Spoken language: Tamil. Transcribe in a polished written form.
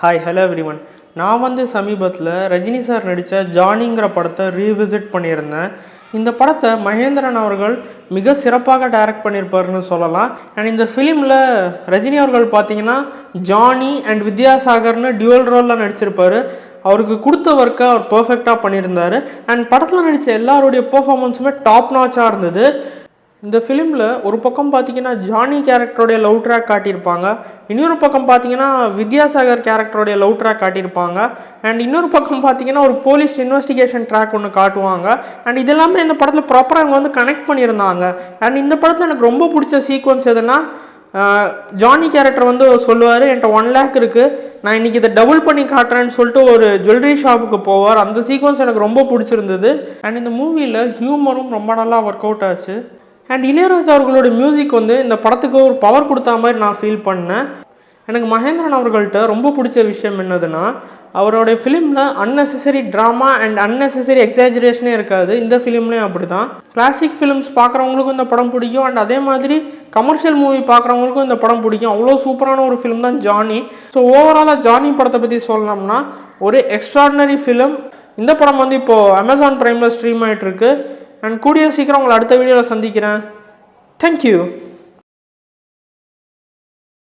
Hi hello everyone. நான் சமீபத்தில் ரஜினி சார் நடித்த ஜானிங்கிற படத்தை ரீவிசிட் பண்ணியிருந்தேன். இந்த படத்தை மகேந்திரன் அவர்கள் மிக சிறப்பாக டைரக்ட் பண்ணியிருப்பாருன்னு சொல்லலாம். அண்ட் இந்த ஃபிலிமில் ரஜினி அவர்கள் பார்த்தீங்கன்னா ஜானி அண்ட் வித்யாசாகர்னு டியூவல் ரோலில் நடிச்சிருப்பார். அவருக்கு கொடுத்த ஒர்க்கை அவர் பர்ஃபெக்டாக பண்ணியிருந்தார். அண்ட் படத்தில் நடித்த எல்லாருடைய பெர்ஃபார்மன்ஸுமே டாப் நாச்சாக இருந்தது. இந்த ஃபிலிமில் ஒரு பக்கம் பார்த்தீங்கன்னா ஜானி கேரக்டருடைய லவ் ட்ராக் காட்டியிருப்பாங்க, இன்னொரு பக்கம் பார்த்தீங்கன்னா வித்யாசாகர் கேரக்டருடைய லவ் ட்ராக் காட்டியிருப்பாங்க, அண்ட் இன்னொரு பக்கம் பார்த்தீங்கன்னா ஒரு போலீஸ் இன்வெஸ்டிகேஷன் ட்ராக் ஒன்று காட்டுவாங்க. அண்ட் இதெல்லாமே இந்த படத்தில் ப்ராப்பராக அவங்க கனெக்ட் பண்ணியிருந்தாங்க. அண்ட் இந்த படத்தில் எனக்கு ரொம்ப பிடிச்ச சீக்வன்ஸ் எதுனா, ஜானி கேரக்டர் சொல்லுவார், என்கிட்ட 1 lakh இருக்குது, நான் இன்றைக்கி இதை டபுள் பண்ணி காட்டுறேன்னு சொல்லிட்டு ஒரு ஜுவல்லரி ஷாப்புக்கு போவார். அந்த சீக்வன்ஸ் எனக்கு ரொம்ப பிடிச்சிருந்தது. அண்ட் இந்த மூவியில் ஹியூமரும் ரொம்ப நல்லா ஒர்க் அவுட் ஆச்சு. அண்ட் இளையராஜா அவர்களோட மியூசிக் இந்த படத்துக்கு ஒரு பவர் கொடுத்தா மாதிரி நான் ஃபீல் பண்ணேன். எனக்கு மகேந்திரன் அவர்கள்ட்ட ரொம்ப பிடிச்ச விஷயம் என்னதுன்னா, அவருடைய ஃபிலிமில் அன்னெசரி ட்ராமா அண்ட் அன்னெசரி எக்ஸாஜரேஷனே இருக்காது. இந்த ஃபிலிம்லேயும் அப்படி தான். கிளாசிக் ஃபிலிம்ஸ் பார்க்குறவங்களுக்கும் இந்த படம் பிடிக்கும், அண்ட் அதே மாதிரி கமர்ஷியல் மூவி பார்க்குறவங்களுக்கும் இந்த படம் பிடிக்கும். அவ்வளோ சூப்பரான ஒரு ஃபிலிம் தான் ஜானி. ஸோ ஓவராலாக ஜானி படத்தை பற்றி சொல்லணும்னா ஒரு எக்ஸ்ட்ராடினரி ஃபிலிம். இந்த படம் இப்போது அமேசான் ப்ரைமில் ஸ்ட்ரீம் ஆகிட்டுருக்கு. அண்ட் கூடிய சீக்கிரம் உங்களை அடுத்த வீடியோவில் சந்திக்கிறேன். தேங்க்யூ.